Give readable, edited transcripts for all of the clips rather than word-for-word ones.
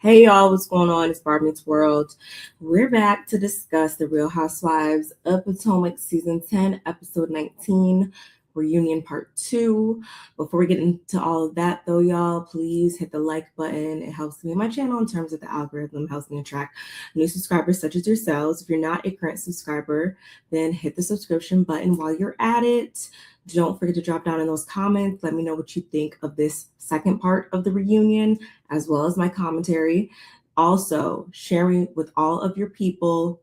Hey y'all, what's going on? It's BarbMeetsWorld. We're back to discuss the Real Housewives of Potomac Season 10, Episode 19, Reunion Part 2. Before we get into all of that though, y'all, please hit the like button. It helps me and my channel in terms of the algorithm, helps me attract new subscribers such as yourselves. If you're not a current subscriber, then hit the subscription button while you're at it. Don't forget to drop down in those comments. Let me know what you think of this second part of the reunion, as well as my commentary. Also, sharing with all of your people.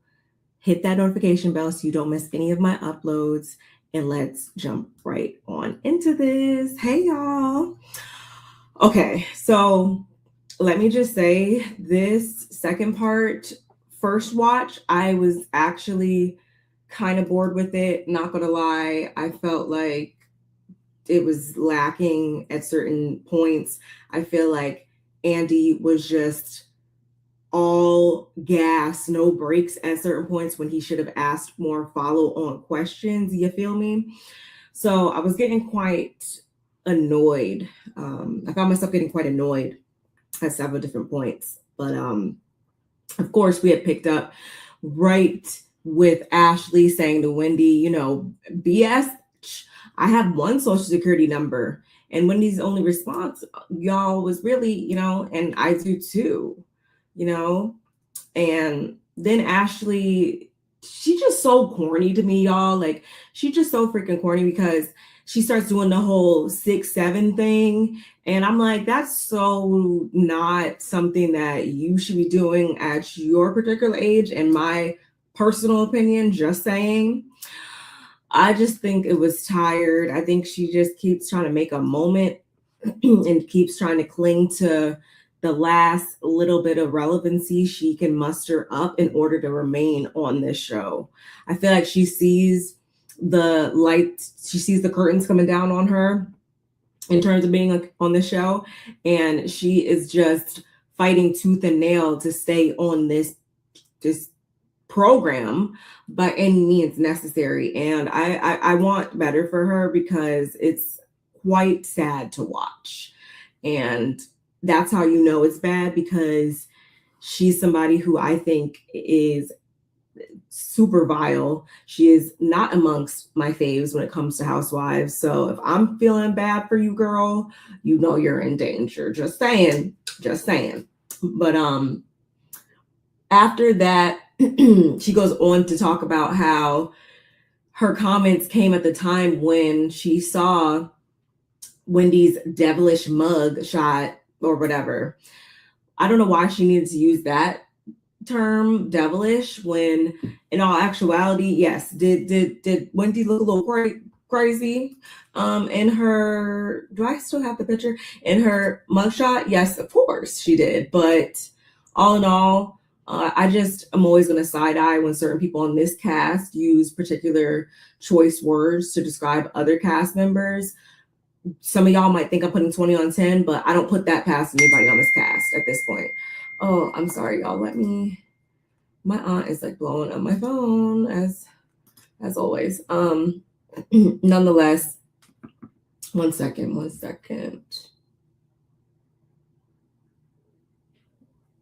Hit that notification bell so you don't miss any of my uploads. And let's jump right on into this. Hey, y'all. Okay, so let me just say this second part, first watch, I was actually kind of bored with it. Not gonna lie, I felt like it was lacking at certain points. I feel like Andy was just all gas, no brakes at certain points when he should have asked more follow-on questions. You feel me? So I was getting quite annoyed. I found myself getting quite annoyed at several different points. But of course, we had picked up right with Ashley saying to Wendy, BS, I have one social security number. And Wendy's only response, y'all, was really, and I do too, And then Ashley, she's just so corny to me, y'all. Like, she's just so freaking corny because she starts doing the whole 6'7" thing. And I'm like, that's so not something that you should be doing at your particular age, in my personal opinion, just saying. I just think it was tired. I think she just keeps trying to make a moment and keeps trying to cling to the last little bit of relevancy she can muster up in order to remain on this show. I feel like she sees the light, she sees the curtains coming down on her in terms of being on the show, and she is just fighting tooth and nail to stay on this program by any means necessary. And I want better for her because it's quite sad to watch. And that's how you know it's bad, because she's somebody who I think is super vile. She is not amongst my faves when it comes to Housewives. So if I'm feeling bad for you, girl, you're in danger. Just saying. But after that, she goes on to talk about how her comments came at the time when she saw Wendy's devilish mug shot or whatever. I don't know why she needed to use that term, devilish, when in all actuality, yes, did Wendy look a little crazy in her, do I still have the picture, in her mugshot? Yes, of course she did. But all in all, I'm always going to side eye when certain people on this cast use particular choice words to describe other cast members. Some of y'all might think I'm putting 20 on 10, but I don't put that past anybody on this cast at this point. Oh, I'm sorry, y'all. My aunt is like blowing up my phone as always. Nonetheless, one second.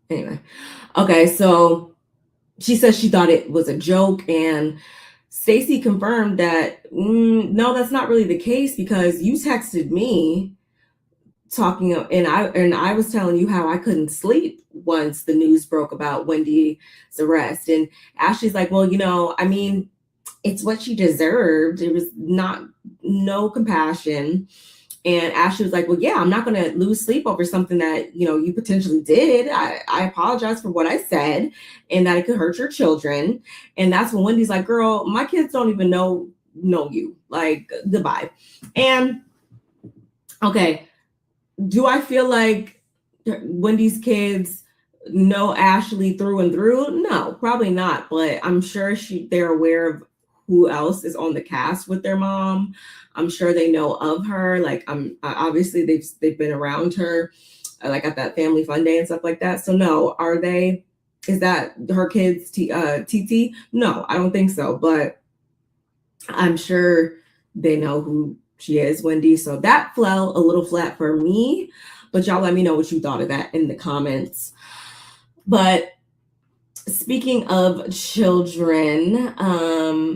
Anyway, okay, so she says she thought it was a joke, and Stacey confirmed that no, that's not really the case, because you texted me talking, and I was telling you how I couldn't sleep once the news broke about Wendy's arrest. And Ashley's like, well, it's what she deserved. It was no compassion. And Ashley was like, well, yeah, I'm not going to lose sleep over something that, you potentially did. I apologize for what I said and that it could hurt your children. And that's when Wendy's like, girl, my kids don't even know you. Like, goodbye. And okay, do I feel like Wendy's kids know Ashley through and through? No, probably not. But I'm sure they're aware of who else is on the cast with their mom. I'm sure they know of her. Like, obviously they've been around her, like at that family fun day and stuff like that. So no, is that her kids TT? No, I don't think so. But I'm sure they know who she is, Wendy. So that fell a little flat for me. But y'all let me know what you thought of that in the comments. But speaking of children,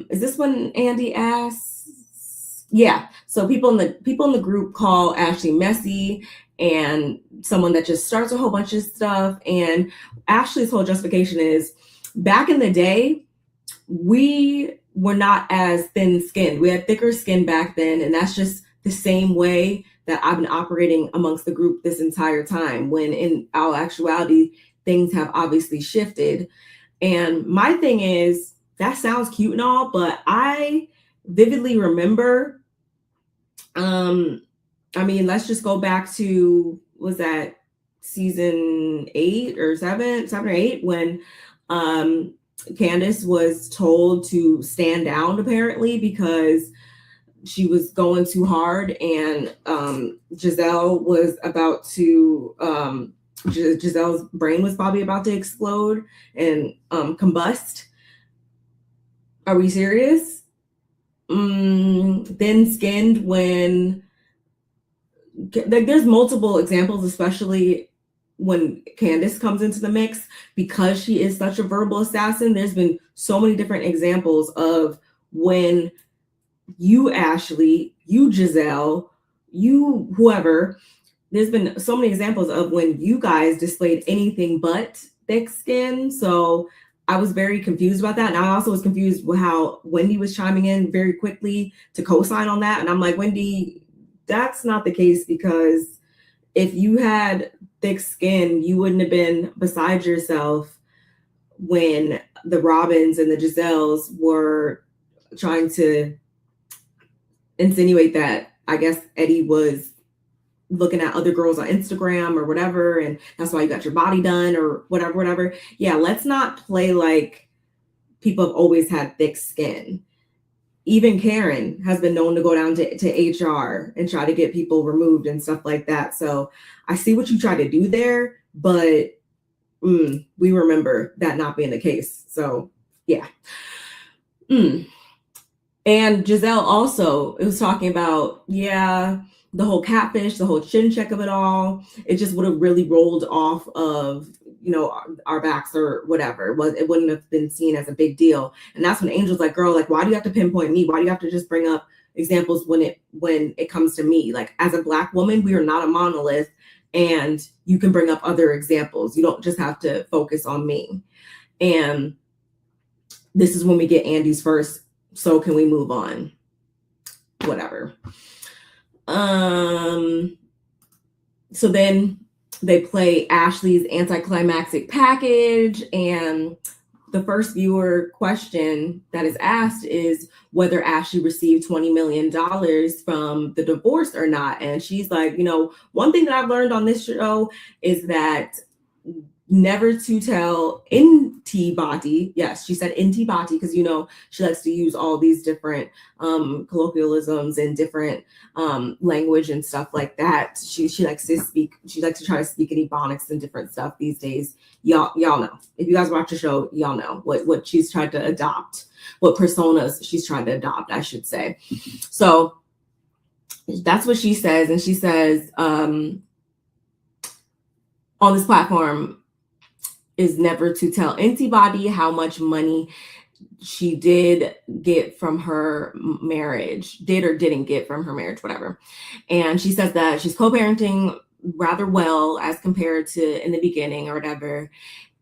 is this when Andy asks? Yeah. So people in the group call Ashley messy and someone that just starts a whole bunch of stuff. And Ashley's whole justification is, back in the day, we were not as thin skinned. We had thicker skin back then, and that's just the same way that I've been operating amongst the group this entire time, when in all actuality, things have obviously shifted. And my thing is, that sounds cute and all, but I vividly remember, I mean, let's just go back to, was that season 8 or 7 or 8, when Candace was told to stand down, apparently, because she was going too hard, and Giselle was about to, Giselle's brain was probably about to explode and combust. Are we serious? Thin skinned, when like there's multiple examples, especially when Candace comes into the mix, because she is such a verbal assassin. There's been so many different examples of when you, Ashley, you, Giselle, you, whoever, there's been so many examples of when you guys displayed anything but thick skin. So I was very confused about that. And I also was confused with how Wendy was chiming in very quickly to co-sign on that. And I'm like, Wendy, that's not the case, because if you had thick skin, you wouldn't have been beside yourself when the Robins and the Giselles were trying to insinuate that, I guess, Eddie was looking at other girls on Instagram or whatever, and that's why you got your body done or whatever. Yeah, let's not play like people have always had thick skin. Even Karen has been known to go down to HR and try to get people removed and stuff like that. So I see what you try to do there, but we remember that not being the case. So yeah. And Giselle also, it was talking about, yeah, the whole catfish, the whole chin check of it all. It just would have really rolled off of, our backs or whatever. It wouldn't have been seen as a big deal. And that's when Angel's like, girl, like, why do you have to pinpoint me? Why do you have to just bring up examples when it comes to me? Like, as a Black woman, we are not a monolith, and you can bring up other examples. You don't just have to focus on me. And this is when we get Andy's first, so can we move on? Whatever. So then they play Ashley's anticlimactic package, and the first viewer question that is asked is whether Ashley received $20 million from the divorce or not. And she's like, one thing that I've learned on this show is that never to tell intibati. Yes, she said intibati because she likes to use all these different colloquialisms and different language and stuff like that. She likes to speak. She likes to try to speak in Ebonics and different stuff these days. Y'all know. If you guys watch the show, y'all know what she's tried to adopt, what personas she's trying to adopt, I should say. So that's what she says, and she says on this platform is never to tell anybody how much money she did get from her marriage, did or didn't get from her marriage, whatever. And she says that she's co-parenting rather well as compared to in the beginning or whatever.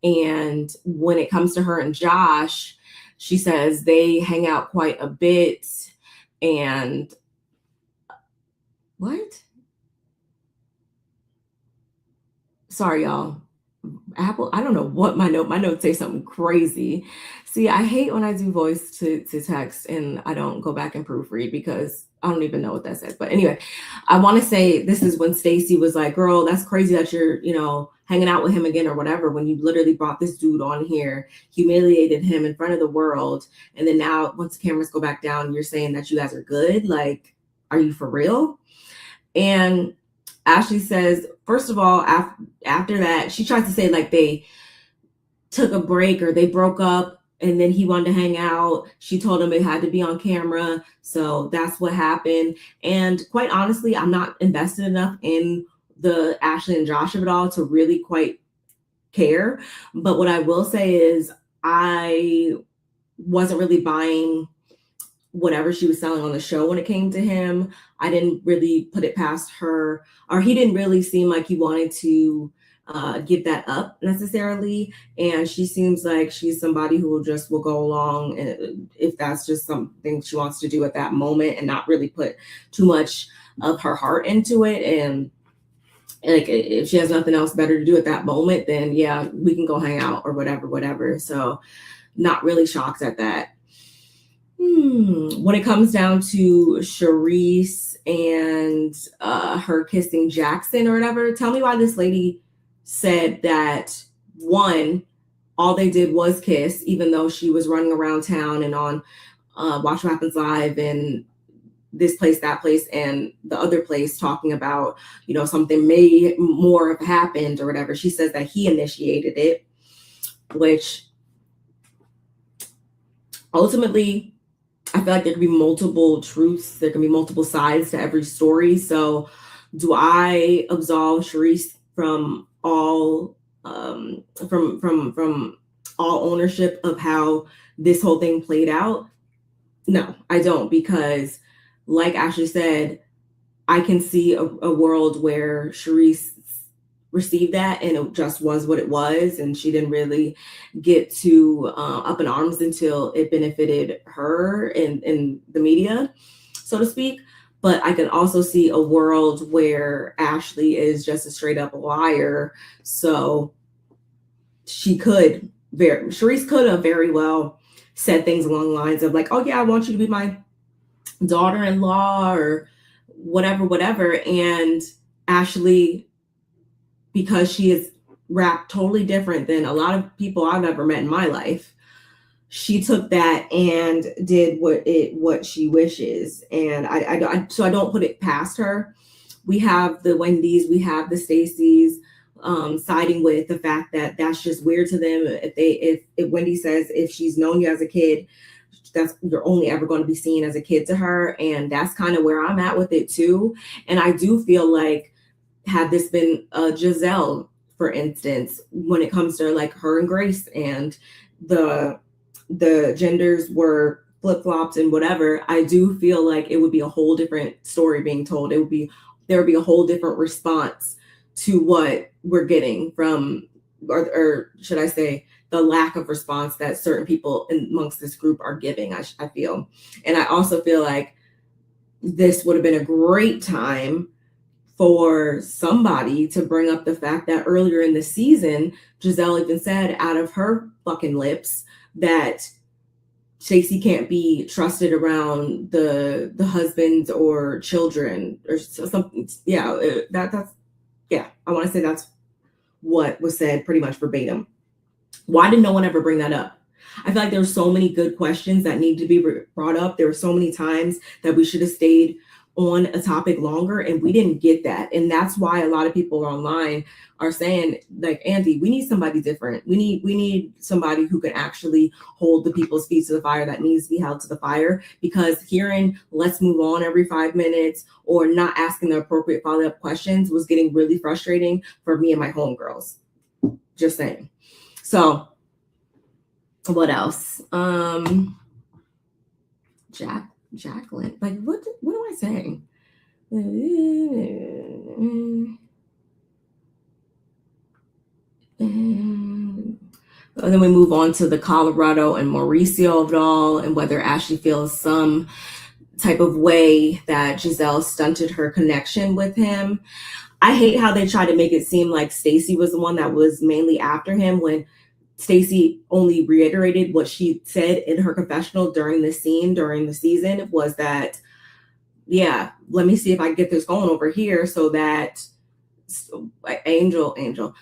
And when it comes to her and Josh, she says they hang out quite a bit. And what? Sorry, y'all. Apple, I don't know what my notes say something crazy. See, I hate when I do voice to text and I don't go back and proofread because I don't even know what that says. But anyway, I want to say this is when Stacy was like, girl, that's crazy that you're, hanging out with him again or whatever, when you literally brought this dude on here, humiliated him in front of the world. And then now once the cameras go back down, you're saying that you guys are good. Like, are you for real? And Ashley says, first of all, after that, she tries to say like they took a break or they broke up and then he wanted to hang out. She told him it had to be on camera. So that's what happened. And quite honestly, I'm not invested enough in the Ashley and Josh of it all to really quite care. But what I will say is I wasn't really buying whatever she was selling on the show when it came to him. I didn't really put it past her, or he didn't really seem like he wanted to give that up necessarily. And she seems like she's somebody who will go along, and if that's just something she wants to do at that moment, and not really put too much of her heart into it. And like, if she has nothing else better to do at that moment, then yeah, we can go hang out or whatever. So not really shocked at that. When it comes down to Charisse and her kissing Jackson or whatever, tell me why this lady said that, one, all they did was kiss, even though she was running around town and on Watch What Happens Live and this place, that place, and the other place talking about, something may more have happened or whatever. She says that he initiated it, which ultimately, I feel like there could be multiple truths. There can be multiple sides to every story. So do I absolve Charisse from all from all ownership of how this whole thing played out? No, I don't, because like Ashley said, I can see a world where Charisse received that and it just was what it was, and she didn't really get to up in arms until it benefited her in the media, so to speak. But I can also see a world where Ashley is just a straight up liar. So Charisse could have very well said things along the lines of like, oh yeah, I want you to be my daughter-in-law or whatever. And Ashley, because she is rapped totally different than a lot of people I've ever met in my life, she took that and did what she wishes. And I don't put it past her. We have the Wendys, we have the Stacys siding with the fact that that's just weird to them. If Wendy says if she's known you as a kid, you're only ever going to be seen as a kid to her. And that's kind of where I'm at with it too. And I do feel like, had this been Giselle, for instance, when it comes to like her and Grace, and the genders were flip-flopped and whatever, I do feel like it would be a whole different story being told. There would be a whole different response to what we're getting from, or should I say, the lack of response that certain people amongst this group are giving, I feel. And I also feel like this would have been a great time for somebody to bring up the fact that earlier in the season, Giselle even said out of her fucking lips that Stacey can't be trusted around the husbands or children or something. Yeah, I want to say that's what was said pretty much verbatim. Why did no one ever bring that up? I feel like there's so many good questions that need to be brought up. There were so many times that we should have stayed on a topic longer, and we didn't get that. And that's why a lot of people online are saying, like, Andy, we need somebody different. We need somebody who can actually hold the people's feet to the fire that needs to be held to the fire, because hearing let's move on every 5 minutes or not asking the appropriate follow-up questions was getting really frustrating for me and my homegirls. Just saying. So what else? Jacqueline, like what am I saying? And then we move on to the Colorado and Mauricio of it all, and whether Ashley feels some type of way that Giselle stunted her connection with him. I hate how they try to make it seem like Stacey was the one that was mainly after him, when Stacey only reiterated what she said in her confessional during the season, was that, yeah, let me see if I can get this going over here so that Angel,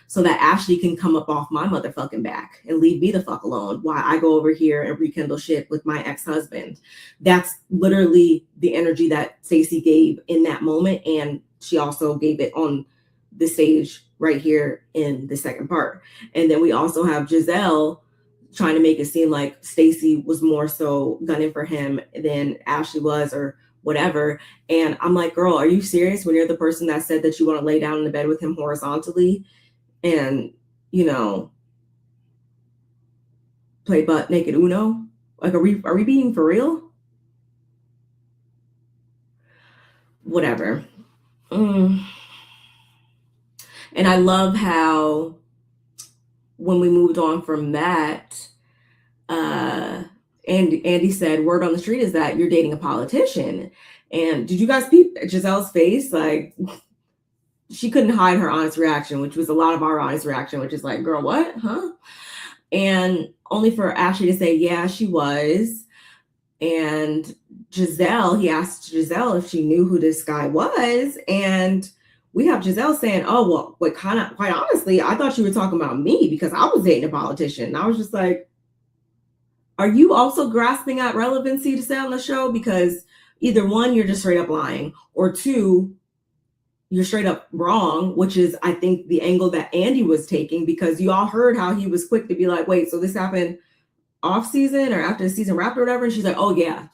so that Ashley can come up off my motherfucking back and leave me the fuck alone while I go over here and rekindle shit with my ex-husband. That's literally the energy that Stacey gave in that moment, and she also gave it on the stage right here in the second part. And then we also have Giselle trying to make it seem like Stacey was more so gunning for him than Ashley was, or whatever. And I'm like, girl, are you serious when you're the person that said that you want to lay down in the bed with him horizontally? And play butt naked Uno? Like, are we being for real? Whatever. And I love how when we moved on from that, and Andy said, word on the street is that you're dating a politician. And did you guys peep Giselle's face? Like, she couldn't hide her honest reaction, which was a lot of our honest reaction, which is like, girl, what? Huh? And only for Ashley to say, yeah, she was. And Giselle, he asked Giselle if she knew who this guy was. And we have Giselle saying, oh, well, but quite honestly, I thought you were talking about me because I was dating a politician. And I was just like, are you also grasping at relevancy to say on the show? Because either one, you're just straight up lying, or two, you're straight up wrong, which is, I think, the angle that Andy was taking, because you all heard how he was quick to be like, wait, so this happened off season or after the season wrapped or whatever. And she's like, oh, yeah.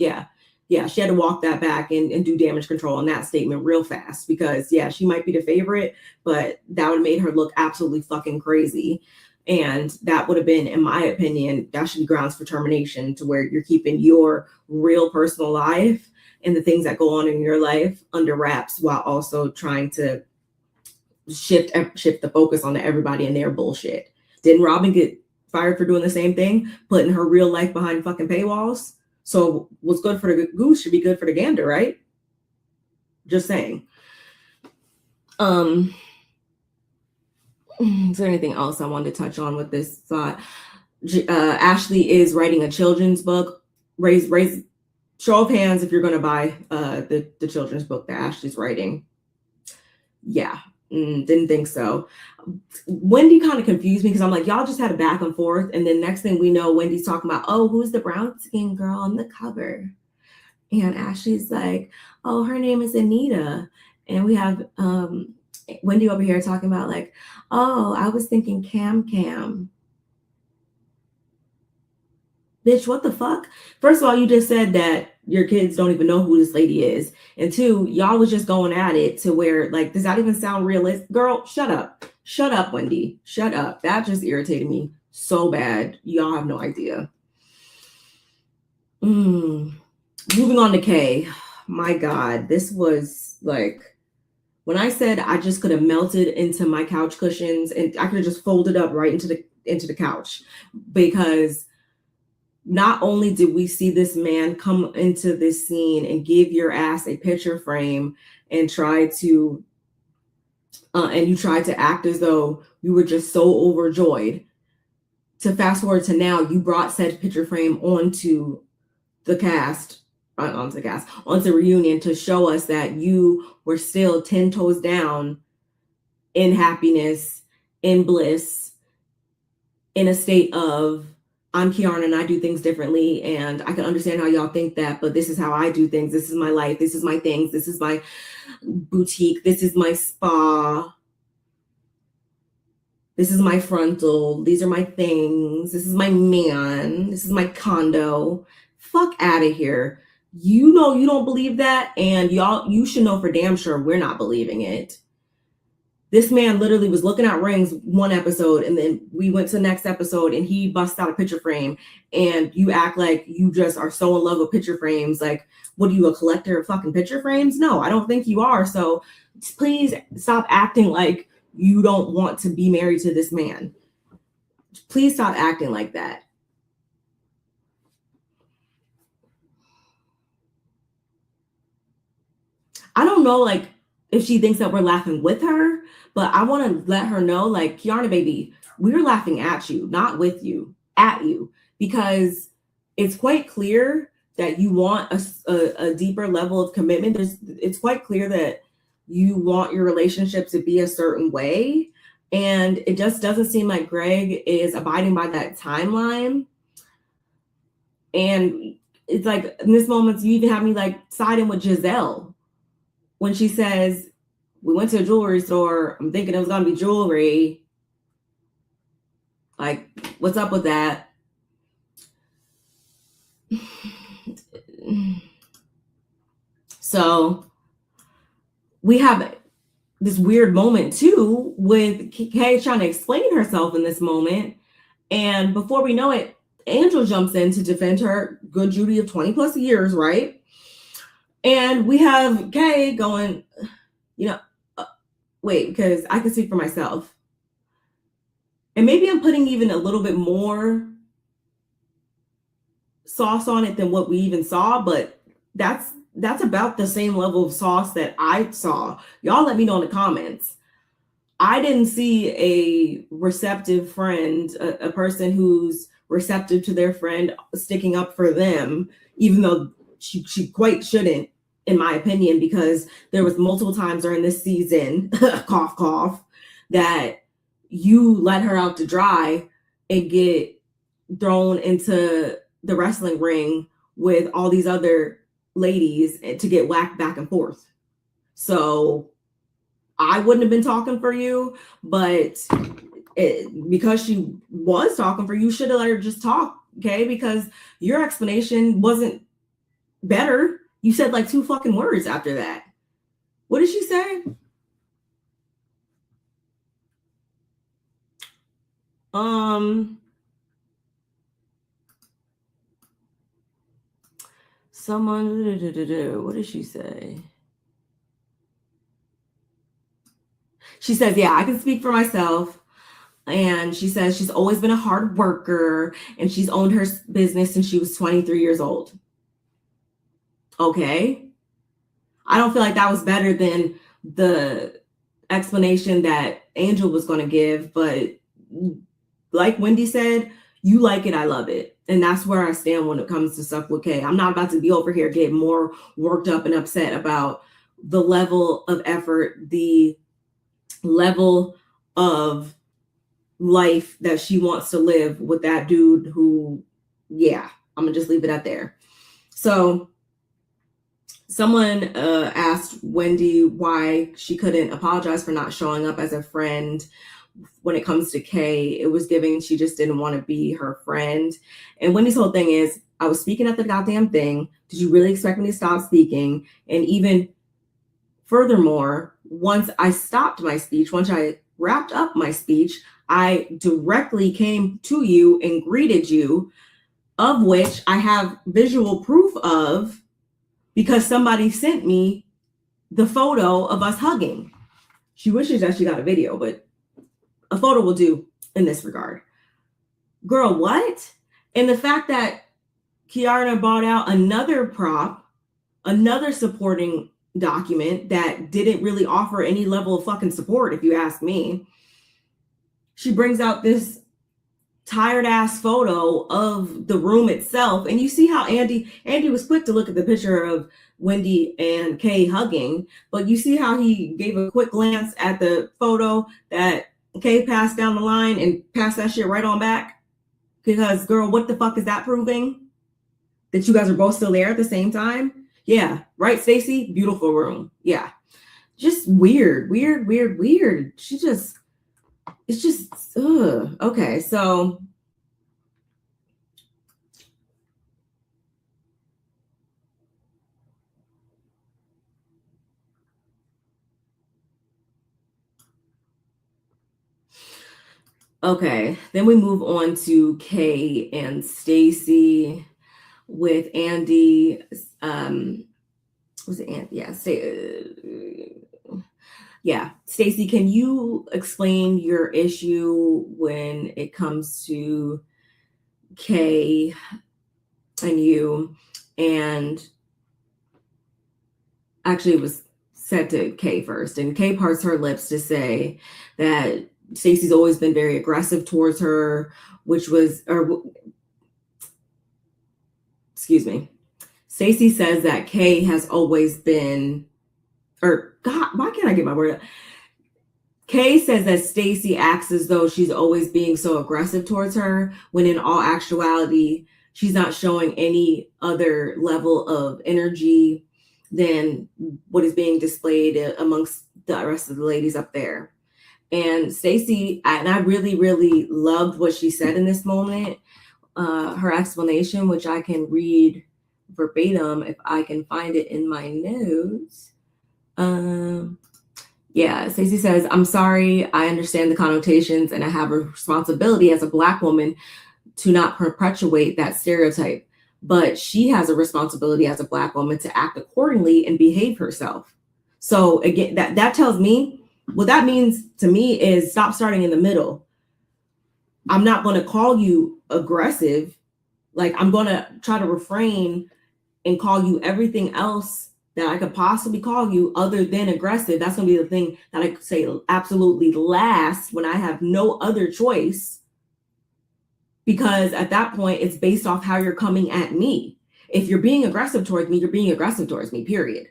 She had to walk that back and do damage control on that statement real fast because, yeah, she might be the favorite, but that would have made her look absolutely fucking crazy. And that would have been, in my opinion, that should be grounds for termination, to where you're keeping your real personal life and the things that go on in your life under wraps while also trying to shift the focus onto everybody and their bullshit. Didn't Robin get fired for doing the same thing, putting her real life behind fucking paywalls? So what's good for the goose should be good for the gander, right? Just saying. Is there anything else I wanted to touch on with this thought? Ashley is writing a children's book. Raise show of hands if you're going to buy the children's book that Ashley's writing. Yeah, didn't think so. Wendy kind of confused me because I'm like, y'all just had a back and forth, and then next thing we know, Wendy's talking about, oh, who's the brown skin girl on the cover? And Ashley's like, oh, her name is Anita. And we have Wendy over here talking about like, oh, I was thinking Cam. Bitch, what the fuck? First of all, you just said that your kids don't even know who this lady is. And two, y'all was just going at it to where, like, does that even sound realistic? Girl, shut up. Shut up, Wendy. Shut up. That just irritated me so bad. Y'all have no idea. Moving on to Kay. My God, this was like, when I said I just could have melted into my couch cushions and I could have just folded up right into the couch, because not only did we see this man come into this scene and give your ass a picture frame and try to and you tried to act as though you were just so overjoyed, to fast forward to now, you brought said picture frame onto the reunion to show us that you were still 10 toes down in happiness, in bliss, in a state of, I'm Keiarna and I do things differently, and I can understand how y'all think that, but this is how I do things. This is my life. This is my things. This is my boutique. This is my spa. This is my frontal. These are my things. This is my man. This is my condo. Fuck out of here. You know you don't believe that, and you should know for damn sure we're not believing it. This man literally was looking at rings one episode, and then we went to the next episode and he busts out a picture frame, and you act like you just are so in love with picture frames. Like, what are you, a collector of fucking picture frames? No, I don't think you are. So please stop acting like you don't want to be married to this man. Please stop acting like that. I don't know, like, if she thinks that we're laughing with her, but I want to let her know, like, Keiarna, baby, we're laughing at you, not with you, at you, because it's quite clear that you want a deeper level of commitment. It's quite clear that you want your relationship to be a certain way, and it just doesn't seem like Greg is abiding by that timeline. And it's like, in this moment, you even have me like siding with Giselle when she says, we went to a jewelry store, I'm thinking it was going to be jewelry. Like, what's up with that? So we have this weird moment too with Kay trying to explain herself in this moment. And before we know it, Angel jumps in to defend her good Judy of 20 plus years, right? And we have Kay going, wait, because I can speak for myself. And maybe I'm putting even a little bit more sauce on it than what we even saw, but that's about the same level of sauce that I saw. Y'all let me know in the comments. I didn't see a receptive friend, a person who's receptive to their friend sticking up for them, even though she quite shouldn't, in my opinion, because there was multiple times during this season, cough, cough, that you let her out to dry and get thrown into the wrestling ring with all these other ladies to get whacked back and forth. So I wouldn't have been talking for you, but because she was talking for you, should have let her just talk, okay? Because your explanation wasn't better. You said like 2 fucking words after that. What did she say? What did she say? She says, yeah, I can speak for myself. And she says she's always been a hard worker and she's owned her business since she was 23 years old. Okay. I don't feel like that was better than the explanation that Angel was going to give. But like Wendy said, you like it, I love it. And that's where I stand when it comes to stuff with Kay. I'm not about to be over here getting more worked up and upset about the level of effort, the level of life that she wants to live with that dude who, yeah, I'm gonna just leave it at there. So someone asked Wendy why she couldn't apologize for not showing up as a friend when it comes to Kay. It was giving she just didn't want to be her friend. And Wendy's whole thing is, I was speaking at the goddamn thing. Did you really expect me to stop speaking? And even furthermore, once I stopped my speech, once I wrapped up my speech, I directly came to you and greeted you, of which I have visual proof of because somebody sent me the photo of us hugging. She wishes that she got a video, but a photo will do in this regard. Girl, what? And the fact that Keiarna bought out another prop, another supporting document that didn't really offer any level of fucking support, if you ask me. She brings out this tired ass photo of the room itself. And you see how Andy was quick to look at the picture of Wendy and Kay hugging, but you see how he gave a quick glance at the photo that Kay passed down the line and passed that shit right on back. Because girl, what the fuck is that proving? That you guys are both still there at the same time? Yeah, right, Stacey? Beautiful room. Yeah. Just weird. She just, it's just, ugh. Okay, so okay, then we move on to Kay and Stacey with Andy. Was it Andy? Yeah, Stacey, can you explain your issue when it comes to Kay and you? And actually, it was said to Kay first, and Kay parts her lips to say that Stacey's always been very aggressive towards her, excuse me. Stacey says that Kay has always been, or God, why can't I get my word out? Kay says that Stacey acts as though she's always being so aggressive towards her, when in all actuality, she's not showing any other level of energy than what is being displayed amongst the rest of the ladies up there. And Stacey, and I really, really loved what she said in this moment. Her explanation, which I can read verbatim if I can find it in my notes. Yeah, Stacey says, I'm sorry, I understand the connotations and I have a responsibility as a Black woman to not perpetuate that stereotype. But she has a responsibility as a Black woman to act accordingly and behave herself. So again, that tells me, what that means to me is stop starting in the middle. I'm not going to call you aggressive. Like, I'm going to try to refrain and call you everything else that I could possibly call you other than aggressive. That's going to be the thing that I could say absolutely last when I have no other choice. Because at that point, it's based off how you're coming at me. If you're being aggressive towards me, you're being aggressive towards me, period.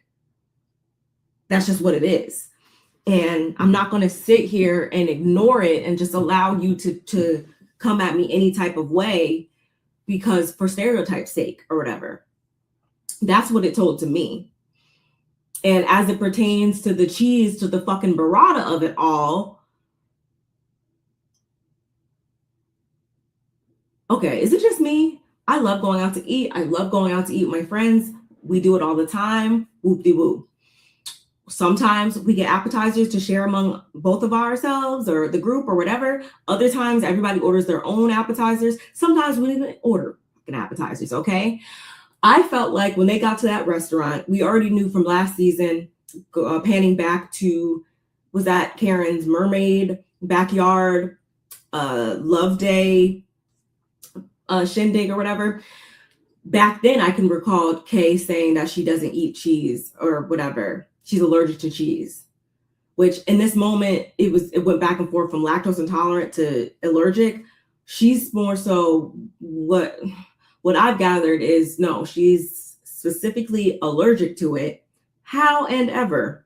That's just what it is. And I'm not going to sit here and ignore it and just allow you to come at me any type of way because for stereotype's sake or whatever. That's what it told to me. And as it pertains to the cheese, to the fucking burrata of it all, okay, is it just me? I love going out to eat. I love going out to eat with my friends. We do it all the time. Whoop-de-whoop. Sometimes we get appetizers to share among both of ourselves or the group or whatever. Other times everybody orders their own appetizers. Sometimes we don't even order fucking appetizers, okay? I felt like when they got to that restaurant, we already knew from last season, panning back to, was that Karen's mermaid backyard love day shindig or whatever. Back then, I can recall Kay saying that she doesn't eat cheese or whatever. She's allergic to cheese, which in this moment, it went back and forth from lactose intolerant to allergic. She's more so what I've gathered is no, she's specifically allergic to it. How and ever,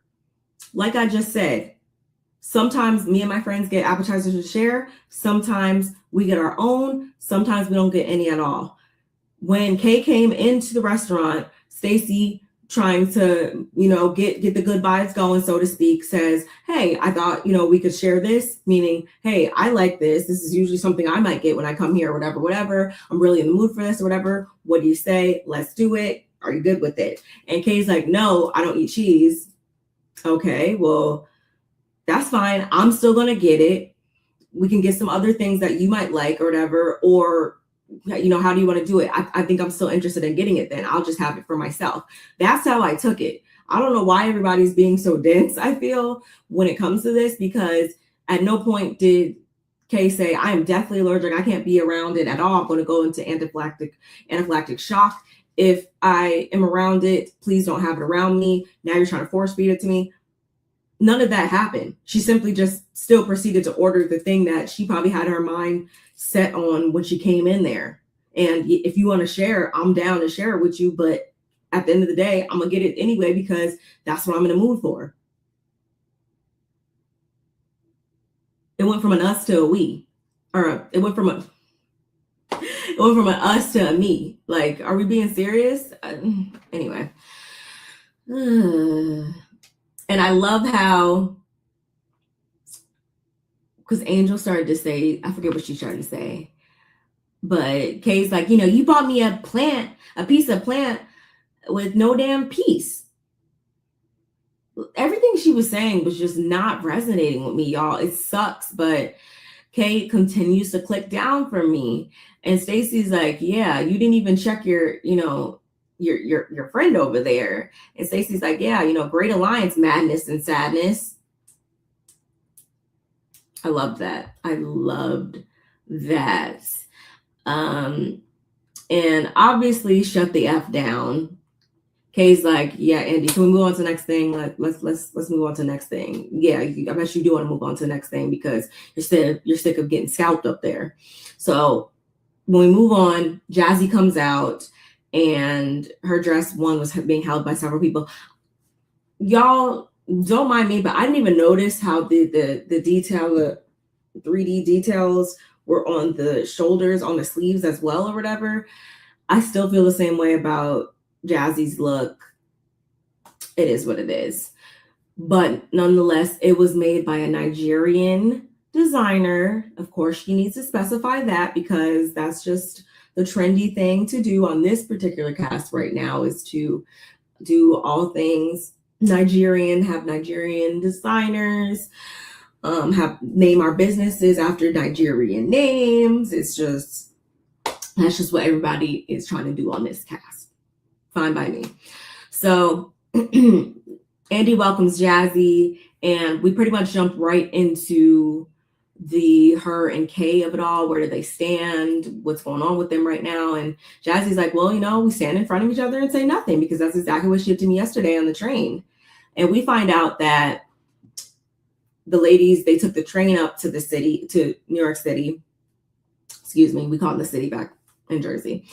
like I just said, sometimes me and my friends get appetizers to share. Sometimes we get our own. Sometimes we don't get any at all. When Kay came into the restaurant, Stacey, trying to, get the good vibes going, so to speak, says, hey, I thought, we could share this, meaning, hey, I like this. This is usually something I might get when I come here or whatever. I'm really in the mood for this or whatever. What do you say? Let's do it. Are you good with it? And Kay's like, no, I don't eat cheese. Okay, well, that's fine. I'm still going to get it. We can get some other things that you might like or whatever, or how do you want to do it? I think I'm still interested in getting it then. I'll just have it for myself. That's how I took it. I don't know why everybody's being so dense, I feel, when it comes to this, because at no point did Kay say, I am deathly allergic. I can't be around it at all. I'm going to go into anaphylactic shock. If I am around it, please don't have it around me. Now you're trying to force feed it to me. None of that happened. She simply just still proceeded to order the thing that she probably had her mind set on when she came in there. And if you want to share, I'm down to share it with you. But at the end of the day, I'm going to get it anyway because that's what I'm in the mood for. It went from an us to a we. Or it went from an us to a me. Like, are we being serious? Anyway. And I love how, because Angel started to say, I forget what she started to say, but Kay's like, you bought me a piece of plant with no damn piece. Everything she was saying was just not resonating with me, y'all. It sucks, but Kay continues to click down for me. And Stacey's like, yeah, you didn't even check your friend over there. And Stacey's like, yeah, great alliance, madness and sadness. I loved that. I loved that. And obviously shut the F down. Kay's like, yeah, Andy, can we move on to the next thing? Let's move on to the next thing. Yeah, I bet you do want to move on to the next thing because you're sick of getting scalped up there. So when we move on, Jazzy comes out and her dress was being held by several people. Y'all don't mind me, but I didn't even notice how the detail, the 3D details were on the shoulders, on the sleeves as well or whatever. I still feel the same way about Jazzy's look. It is what it is. But nonetheless, it was made by a Nigerian designer. Of course, she needs to specify that because that's just the trendy thing to do on this particular cast right now, is to do all things have Nigerian designers, have name our businesses after Nigerian names. That's just what everybody is trying to do on this cast. Fine by me. So Andy welcomes Jazzy, and we pretty much jump right into her and Kay of it all. Where do they stand? What's going on with them right now? And Jazzy's like, well, we stand in front of each other and say nothing, because that's exactly what she did to me yesterday on the train. And we find out that the ladies, they took the train up to New York City. Excuse me, we call it the city back in Jersey.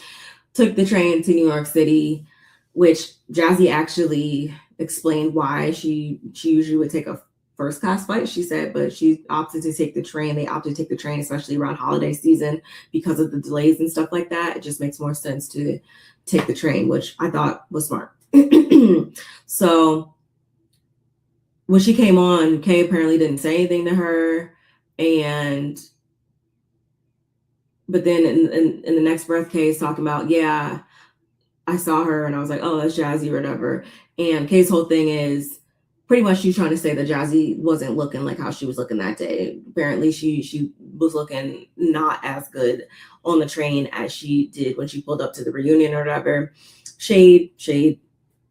Took the train to New York City, which Jazzy actually explained why she usually would take a first class flight, she said, but she opted to take the train. They opted to take the train, especially around holiday season, because of the delays and stuff like that. It just makes more sense to take the train, which I thought was smart. So when she came on, Kay apparently didn't say anything to her, but then in the next breath, Kay's talking about, yeah, I saw her and I was like, oh, that's Jazzy or whatever. And Kay's whole thing is pretty much she's trying to say that Jazzy wasn't looking like how she was looking that day. Apparently she was looking not as good on the train as she did when she pulled up to the reunion or whatever. Shade,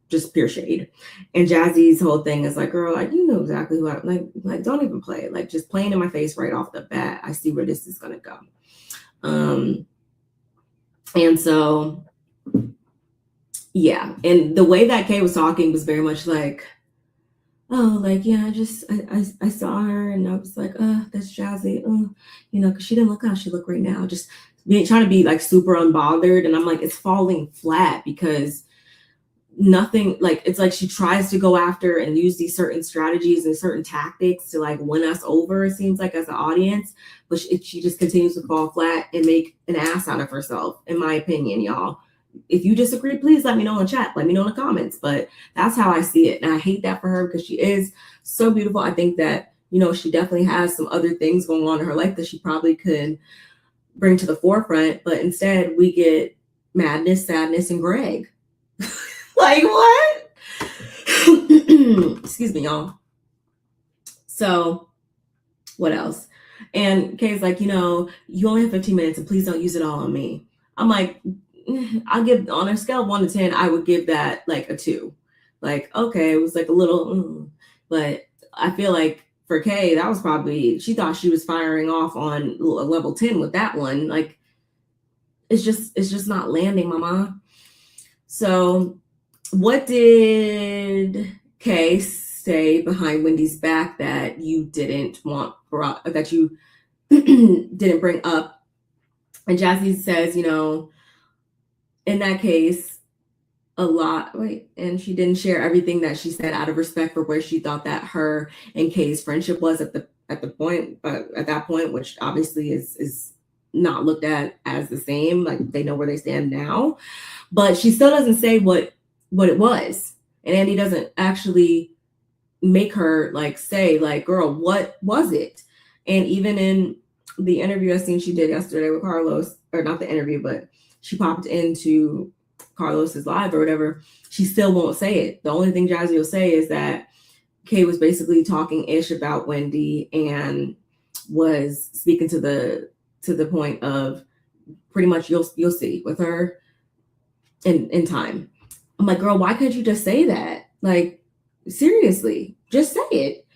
just pure shade. And Jazzy's whole thing is like, girl, like, you know exactly who I like, don't even play it. Like, just playing in my face right off the bat. I see where this is gonna go. And so, yeah. And the way that Kay was talking was very much like, oh, like, yeah, I saw her and I was like, that's Jazzy, because she didn't look how she looked right now. Just trying to be like super unbothered. And I'm like, it's falling flat, because nothing, like, it's like she tries to go after and use these certain strategies and certain tactics to like win us over, it seems like, as an audience, but she just continues to fall flat and make an ass out of herself, in my opinion, y'all. If you disagree, please let me know in chat, let me know in the comments, but that's how I see it. And I hate that for her, because she is so beautiful. I think that, she definitely has some other things going on in her life that she probably could bring to the forefront, but instead we get madness, sadness, and Greg. Like, what? Excuse me, y'all. So what else? And Kay's like, you only have 15 minutes and please don't use it all on me. I'm like, I'll give, on a scale of 1 to 10, I would give that like a 2. Like, okay, it was like a little, but I feel like for Kay, that was probably, she thought she was firing off on a level 10 with that one. Like, it's just not landing, mama. So what did Kay say behind Wendy's back that you didn't that you didn't bring up? And Jazzy says, in that case, and she didn't share everything that she said out of respect for where she thought that her and Kay's friendship was at that point, which obviously is not looked at as the same. Like, they know where they stand now, but she still doesn't say what it was. And Andy doesn't actually make her like say, like, girl, what was it? And even in the interview I seen she did yesterday with Carlos, or not the interview, but she popped into Carlos's live or whatever, she still won't say it. The only thing Jazzy will say is that Kay was basically talking ish about Wendy and was speaking to the point of pretty much you'll see with her in time. I'm like, girl, why couldn't you just say that? Like, seriously, just say it.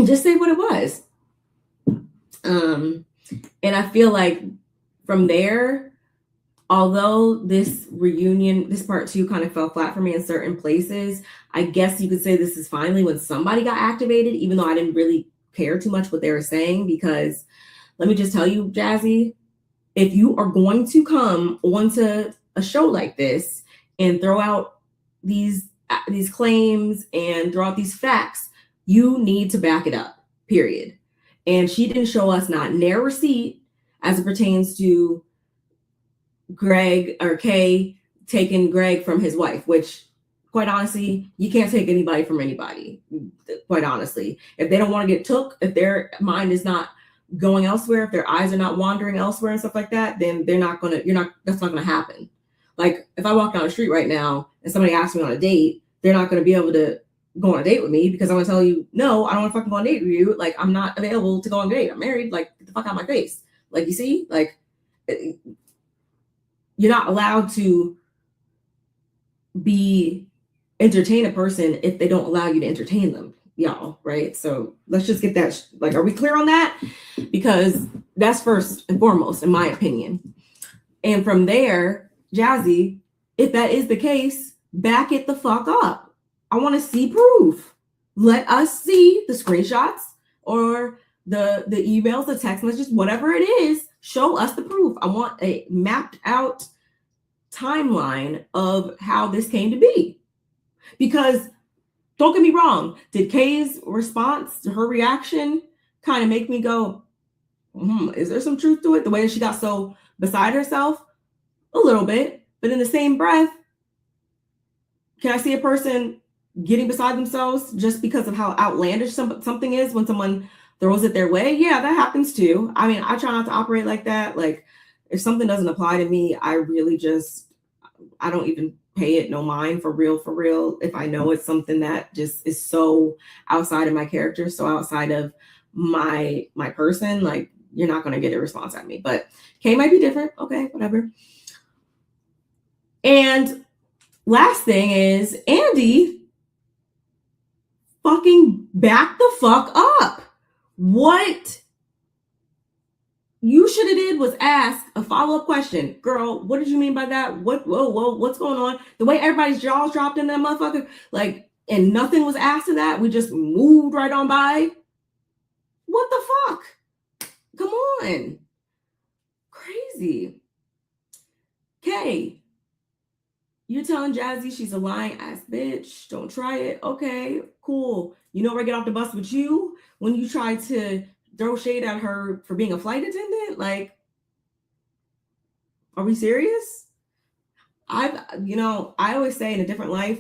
Just say what it was. And I feel like from there, although this reunion, this part 2 kind of fell flat for me in certain places, I guess you could say this is finally when somebody got activated, even though I didn't really care too much what they were saying, because let me just tell you, Jazzy, if you are going to come onto a show like this and throw out these claims and throw out these facts, you need to back it up, period. And she didn't show us not near receipt as it pertains to Greg or Kay taking Greg from his wife, which, quite honestly, you can't take anybody from anybody, quite honestly. If they don't want to get took, if their mind is not going elsewhere, if their eyes are not wandering elsewhere and stuff like that, then that's not going to happen. Like, if I walk down the street right now and somebody asks me on a date, they're not going to be able to go on a date with me because I'm gonna tell you, no, I don't want to fucking go on a date with you. Like, I'm not available to go on a date. I'm married. Like, get the fuck out of my face. Like, you see, like, you're not allowed to entertain a person if they don't allow you to entertain them, y'all. Right? So let's just get that. Like, are we clear on that? Because that's first and foremost, in my opinion. And from there, Jazzy, if that is the case, back it the fuck up. I want to see proof. Let us see the screenshots or the emails, the text messages, whatever it is. Show us the proof. I want a mapped out timeline of how this came to be. Because don't get me wrong, did Kay's response, her reaction, kind of make me go, is there some truth to it? The way that she got so beside herself? A little bit. But in the same breath, can I see a person getting beside themselves just because of how outlandish something is when someone throws it their way? Yeah, that happens too. I mean, I try not to operate like that. Like, if something doesn't apply to me, I really I don't even pay it no mind, for real. If I know it's something that just is so outside of my character, so outside of my person, like, you're not going to get a response at me. But Kay might be different. Okay, whatever. And last thing is, Andy fucking back the fuck up. What you should have did was ask a follow-up question. Girl, what did you mean by that? Whoa, what's going on? The way everybody's jaws dropped in that motherfucker, like, and nothing was asked to that. We just moved right on by. What the fuck? Come on. Crazy. Kay, you're telling Jazzy she's a lying ass bitch. Don't try it. Okay, cool. You know where I get off the bus with you when you try to throw shade at her for being a flight attendant? Like, are we serious? I always say in a different life,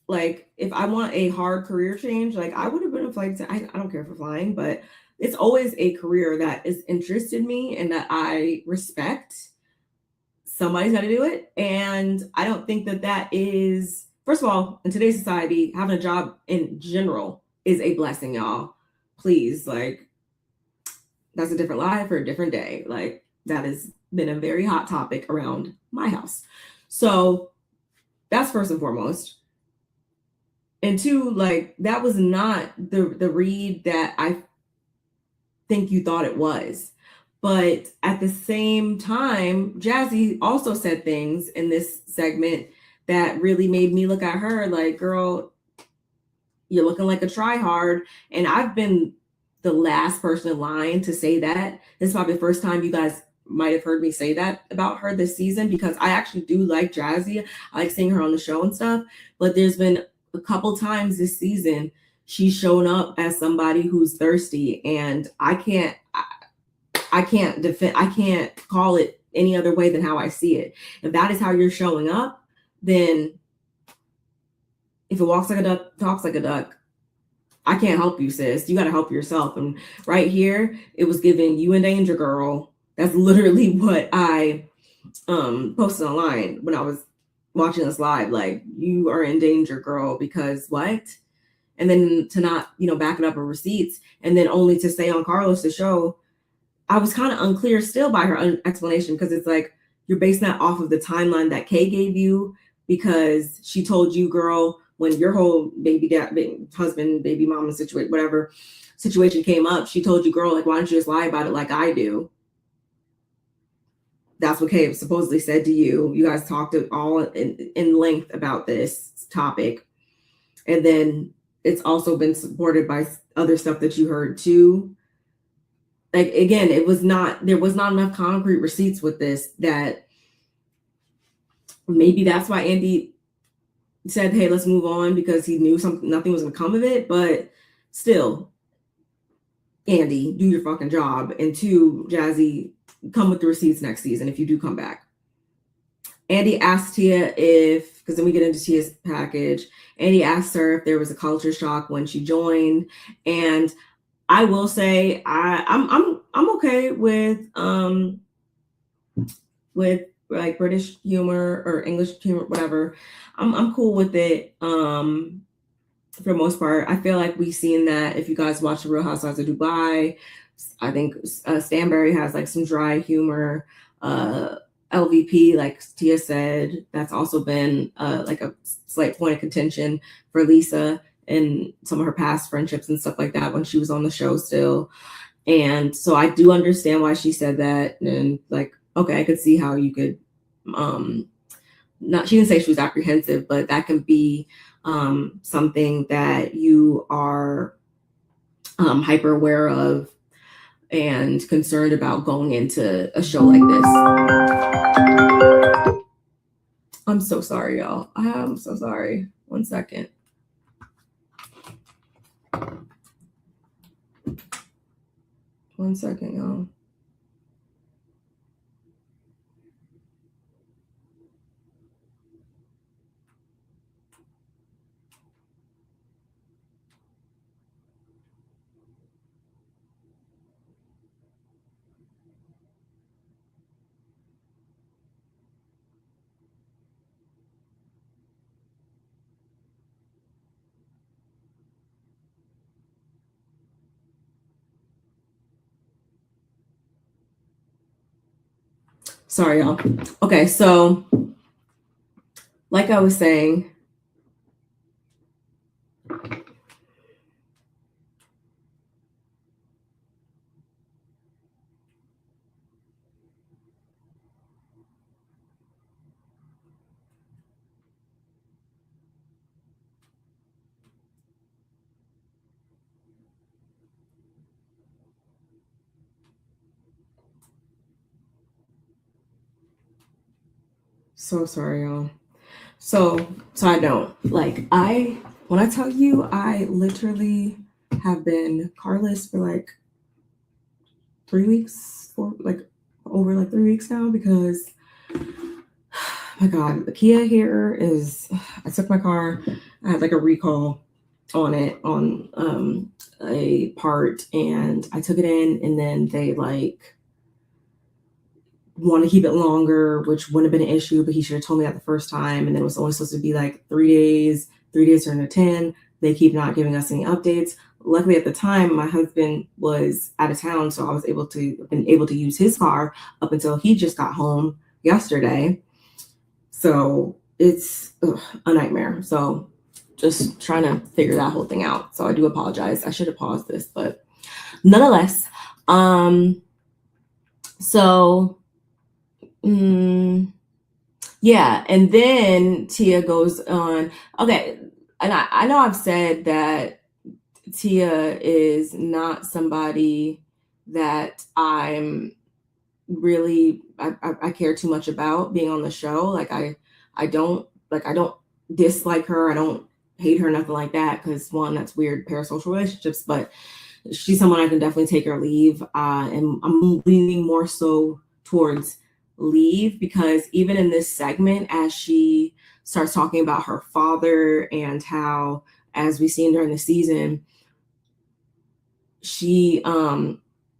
like, if I want a hard career change, like, I would have been a flight attendant. I don't care for flying, but it's always a career that is interested me and that I respect. Somebody's got to do it. And I don't think that is, first of all, in today's society, having a job in general is a blessing, y'all. Please, like, that's a different life or a different day. Like, that has been a very hot topic around my house. So that's first and foremost. And two, like, that was not the read that I think you thought it was. But at the same time, Jazzy also said things in this segment that really made me look at her like, girl, you're looking like a tryhard. And I've been the last person in line to say that. This is probably the first time you guys might have heard me say that about her this season, because I actually do like Jazzy. I like seeing her on the show and stuff. But there's been a couple times this season she's shown up as somebody who's thirsty, and I can't call it any other way than how I see it. If that is how you're showing up, then if it walks like a duck, talks like a duck, I can't help you, sis. You got to help yourself. And right here, it was giving you in danger, girl. That's literally what I posted online when I was watching this live. Like, you are in danger, girl, because what? And then to not, back it up with receipts, and then only to say on Carlos' show, I was kind of unclear still by her explanation, because it's like, you're basing that off of the timeline that Kay gave you, because she told you, girl, when your whole husband, baby mama situation, whatever situation came up, she told you, girl, like, why don't you just lie about it like I do? That's what Kay supposedly said to you. You guys talked all in length about this topic. And then it's also been supported by other stuff that you heard too. Like, again, there was not enough concrete receipts with this, that maybe that's why Andy said, hey, let's move on, because he knew nothing was going to come of it. But still, Andy, do your fucking job. And two, Jazzy, come with the receipts next season if you do come back. Andy asked Tia because then we get into Tia's package. Andy asked her if there was a culture shock when she joined. And I will say I'm okay with like British humor or English humor, whatever. I'm cool with it. for the most part. I feel like we've seen that if you guys watch The Real Housewives of Dubai. I think Stanberry has like some dry humor. LVP, like Tia said, that's also been like a slight point of contention for Lisa and some of her past friendships and stuff like that when she was on the show still. And so I do understand why she said that. And like, okay, I could see how you could not, she didn't say she was apprehensive, but that can be something that you are hyper aware of and concerned about going into a show like this. I'm so sorry, y'all. I'm so sorry. 1 second. One second, y'all. Sorry, y'all. Okay, so like I was saying, so sorry, y'all. So side note, like when I tell you, I literally have been carless for like 3 weeks, or like over like 3 weeks now, because my God, the Kia here is, I took my car, I had like a recall on it on a part, and I took it in, and then they like want to keep it longer, which wouldn't have been an issue, but he should have told me that the first time. And then it was only supposed to be like 3 days. 3 days turned to 10. They keep not giving us any updates. Luckily at the time, my husband was out of town, so I was able to use his car up until he just got home yesterday. So it's a nightmare. So just trying to figure that whole thing out. So I do apologize. I should have paused this, but nonetheless, so yeah, and then Tia goes on. Okay, and I know I've said that Tia is not somebody that I'm really I care too much about being on the show. Like I don't dislike her. I don't hate her, nothing like that. Because one, that's weird parasocial relationships, but she's someone I can definitely take or leave. And I'm leaning more so towards leave, because even in this segment, as she starts talking about her father and how, as we've seen during the season, she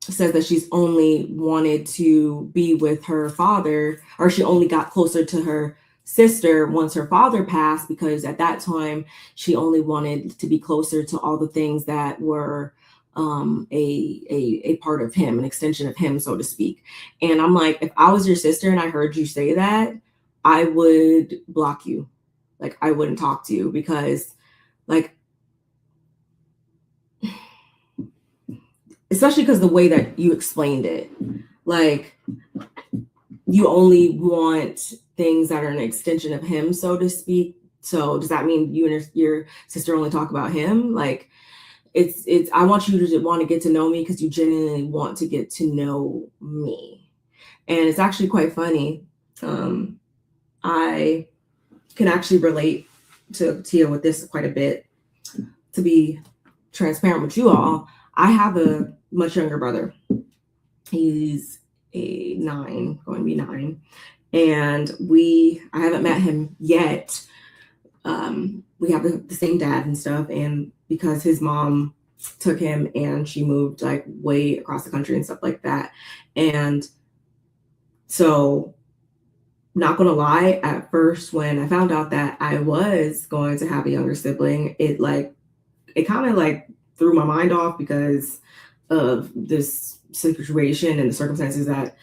says that she's only wanted to be with her father, or she only got closer to her sister once her father passed, because at that time she only wanted to be closer to all the things that were a part of him, an extension of him, so to speak. And I'm like, if I was your sister and I heard you say that, I would block you. Like, I wouldn't talk to you, because like, especially because the way that you explained it, like, you only want things that are an extension of him, so to speak. So does that mean you and your sister only talk about him? Like, it's I want you to want to get to know me because you genuinely want to get to know me. And it's actually quite funny. I can actually relate to Tia with this quite a bit. To be transparent with you all, I have a much younger brother. He's a 9, going to be 9. And I haven't met him yet. We have the same dad and stuff. And because his mom took him and she moved like way across the country and stuff like that. And so, not gonna lie, at first when I found out that I was going to have a younger sibling, it like it kind of like threw my mind off because of this situation and the circumstances that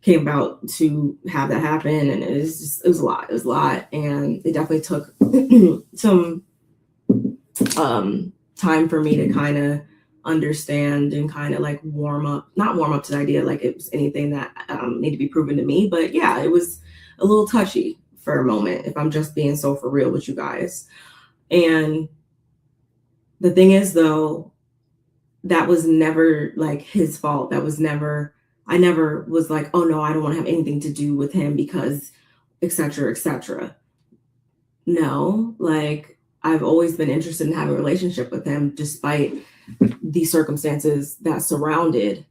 came about to have that happen. And it was a lot. It was a lot. And it definitely took some time for me to kind of understand and kind of like not warm up to the idea like it was anything that needed to be proven to me. But yeah, it was a little touchy for a moment, if I'm just being so for real with you guys. And the thing is, though, that was never like his fault. I never was like, oh no, I don't want to have anything to do with him because et cetera, et cetera. No, like I've always been interested in having a relationship with him despite the circumstances that surrounded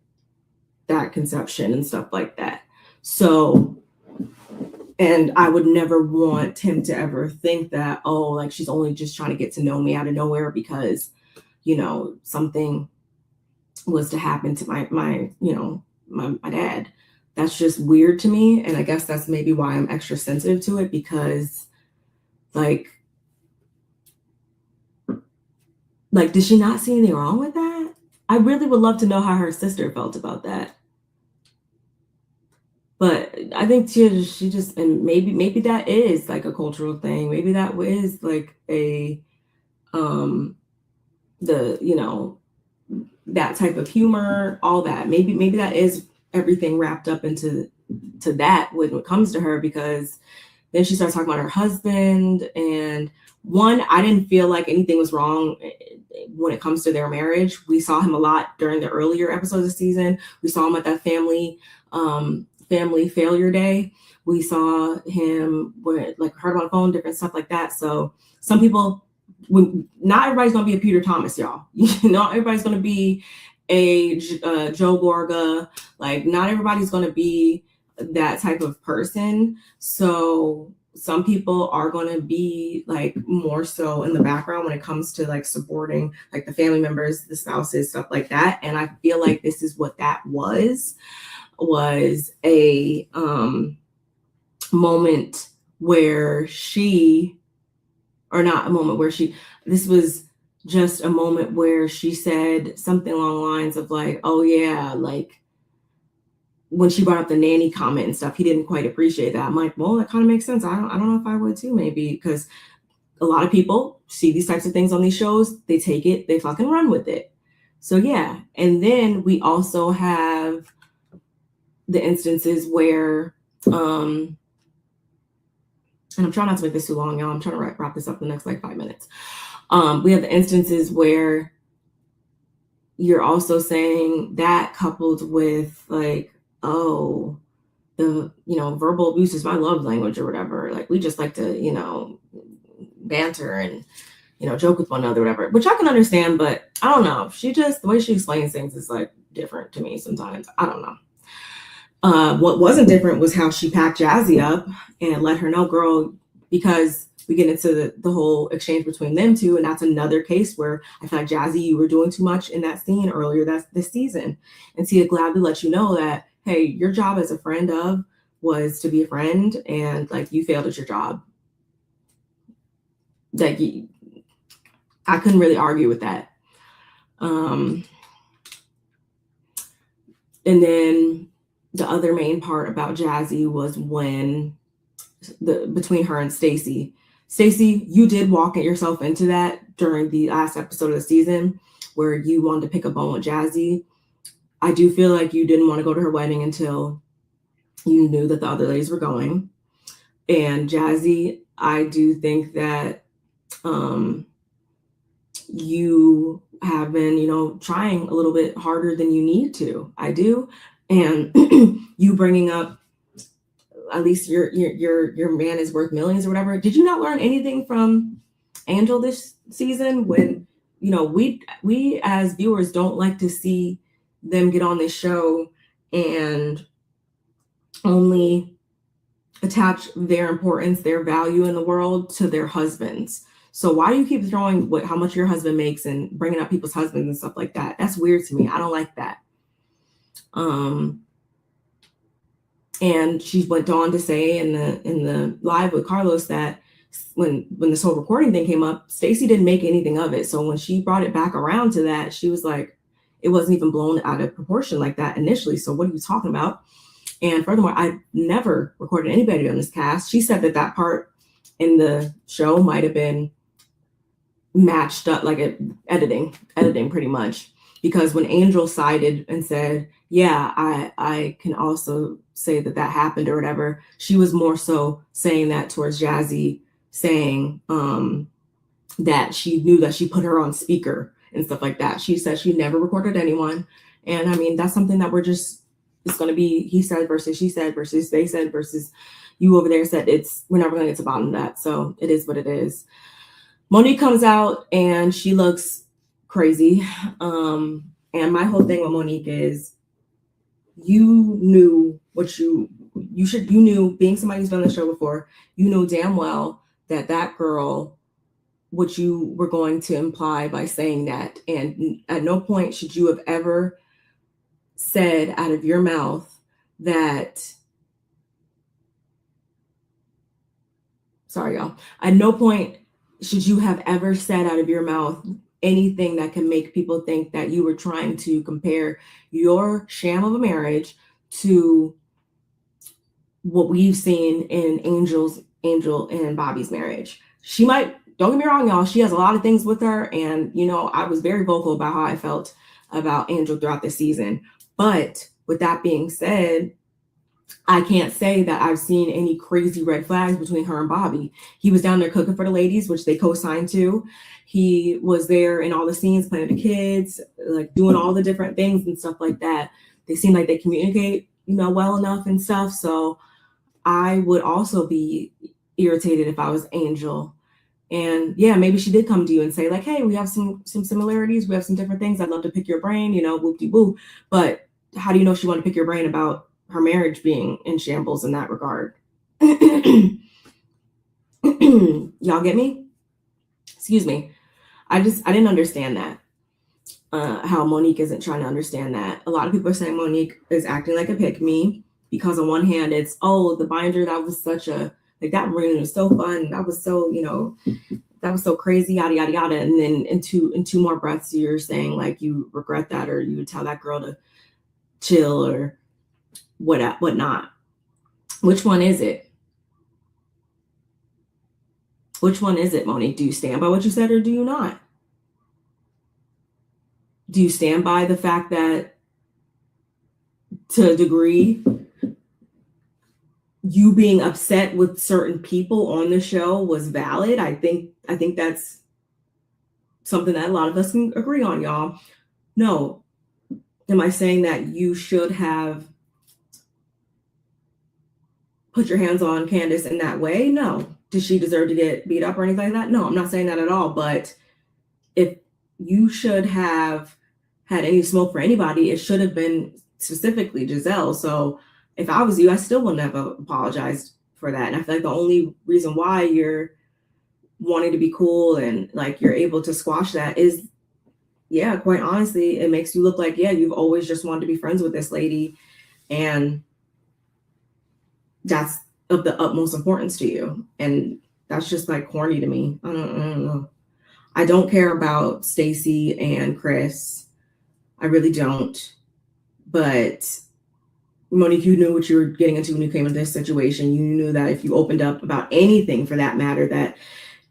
that conception and stuff like that. So, and I would never want him to ever think that, oh, like she's only just trying to get to know me out of nowhere because, you know, something was to happen to my dad. That's just weird to me. And I guess that's maybe why I'm extra sensitive to it, because like, did she not see anything wrong with that? I really would love to know how her sister felt about that. But I think she just, and maybe that is like a cultural thing. Maybe that is like a, that type of humor, all that. Maybe that is everything wrapped up into that when it comes to her, because then she starts talking about her husband. And one, I didn't feel like anything was wrong when it comes to their marriage. We saw him a lot during the earlier episodes of the season. We saw him at that family failure day. We saw him heard him on the phone, different stuff like that. So some people, not everybody's gonna be a Peter Thomas, y'all. Not everybody's gonna be a Joe Gorga. Like not everybody's gonna be that type of person. So some people are going to be like more so in the background when it comes to like supporting like the family members, the spouses, stuff like that. And I feel like this is what that was a moment where this was just a moment where she said something along the lines of like, oh yeah, like when she brought up the nanny comment and stuff, he didn't quite appreciate that. I'm like, well, that kind of makes sense. I don't know if I would too, maybe, because a lot of people see these types of things on these shows, they take it, they fucking run with it. So yeah. And then we also have the instances where, and I'm trying not to make this too long, y'all. I'm trying to wrap this up in the next like 5 minutes. We have the instances where you're also saying that coupled with like, oh, the, verbal abuse is my love language or whatever. Like we just like to, banter and, joke with one another, whatever, which I can understand, but I don't know. The way she explains things is like different to me sometimes. I don't know. What wasn't different was how she packed Jazzy up and let her know, girl, because we get into the whole exchange between them two. And that's another case where I feel like Jazzy, you were doing too much in that scene earlier this season. And Tia gladly let you know that, hey, your job as a friend of was to be a friend, and like you failed at your job. Like I couldn't really argue with that. And then the other main part about Jazzy was when between her and Stacey. Stacey, you did walk yourself into that during the last episode of the season where you wanted to pick a bone with Jazzy. I do feel like you didn't want to go to her wedding until you knew that the other ladies were going. And Jazzy, I do think that you have been, trying a little bit harder than you need to. I do. And you bringing up, at least your man is worth millions or whatever. Did you not learn anything from Angel this season when, we as viewers don't like to see them get on this show and only attach their importance, their value in the world to their husbands. So why do you keep throwing how much your husband makes and bringing up people's husbands and stuff like that? That's weird to me. I don't like that. And she went on to say in the live with Carlos that when this whole recording thing came up, Stacey didn't make anything of it. So when she brought it back around to that, she was like, it wasn't even blown out of proportion like that initially. So what are you talking about? And furthermore, I never recorded anybody on this cast. She said that part in the show might have been matched up, like editing pretty much. Because when Angel sided and said, yeah, I can also say that happened or whatever, she was more so saying that towards Jazzy, saying that she knew that she put her on speaker and stuff like that. She said she never recorded anyone. And I mean, that's something that it's going to be he said versus she said versus they said versus you over there said. We're never going to get to the bottom of that. So it is what it is. Monique comes out and she looks crazy. And my whole thing with Monique is, you knew what you knew, being somebody who's been on the show before, you know damn well that girl, what you were going to imply by saying that. And at no point should you have ever said out of your mouth that, sorry y'all, at no point should you have ever said out of your mouth anything that can make people think that you were trying to compare your sham of a marriage to what we've seen in Angel and Bobby's marriage. She might, don't get me wrong, y'all, she has a lot of things with her. And, you know, I was very vocal about how I felt about Angel throughout the season. But with that being said, I can't say that I've seen any crazy red flags between her and Bobby. He was down there cooking for the ladies, which they co-signed to. He was there in all the scenes, playing with the kids, like doing all the different things and stuff like that. They seem like they communicate, you know, well enough and stuff. So I would also be irritated if I was Angel. And yeah, maybe she did come to you and say like, hey, we have some similarities. We have some different things. I'd love to pick your brain, you know, whoop-de-woo. But how do you know she wanted to pick your brain about her marriage being in shambles in that regard? Y'all get me? Excuse me. I didn't understand that. How Monique isn't trying to understand that. A lot of people are saying Monique is acting like a pick-me because on one hand it's, oh, the binder, that was such a, like that reunion was so fun. That was so, you know, that was so crazy, yada, yada, yada. And then in two more breaths, you're saying like you regret that, or you would tell that girl to chill or whatnot. Which one is it? Which one is it, Monique? Do you stand by what you said or do you not? Do you stand by the fact that to a degree you being upset with certain people on the show was valid? I think that's something that a lot of us can agree on, y'all. No. Am I saying that you should have put your hands on Candace in that way? No. Did she deserve to get beat up or anything like that? No, I'm not saying that at all. But if you should have had any smoke for anybody, it should have been specifically Giselle. So if I was you, I still wouldn't have apologized for that. And I feel like the only reason why you're wanting to be cool and like you're able to squash that is, yeah, quite honestly, it makes you look like, yeah, you've always just wanted to be friends with this lady. And that's of the utmost importance to you. And that's just like corny to me. I don't know. I don't care about Stacey and Chris. I really don't. But Monique, you knew what you were getting into when you came into this situation. You knew that if you opened up about anything for that matter, that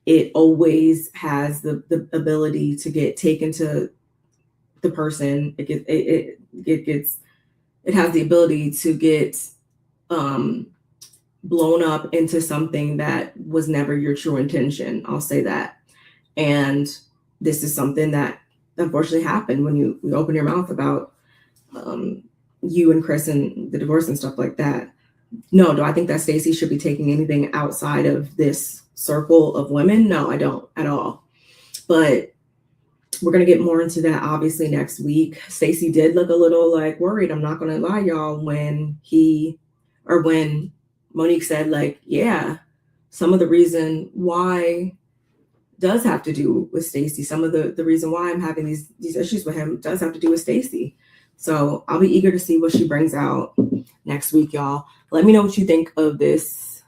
it always has the ability to get taken to the person. It has the ability to get blown up into something that was never your true intention. I'll say that. And this is something that unfortunately happened when you open your mouth about you and Chris and the divorce and stuff like that. No, do I think that Stacey should be taking anything outside of this circle of women? No, I don't at all. But we're going to get more into that obviously next week. Stacey did look a little like worried. I'm not going to lie, y'all, when Monique said like, yeah, some of the reason why does have to do with Stacey. Some of the reason why I'm having these issues with him does have to do with Stacey. So I'll be eager to see what she brings out next week, y'all. Let me know what you think of this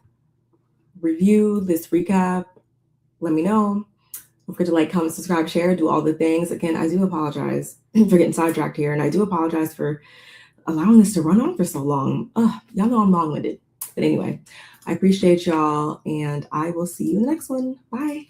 review, this recap, let me know. Don't forget to like, comment, subscribe, share, do all the things. Again, I do apologize for getting sidetracked here, and I do apologize for allowing this to run on for so long. Y'all know I'm long-winded. But anyway, I appreciate y'all, and I will see you in the next one. Bye.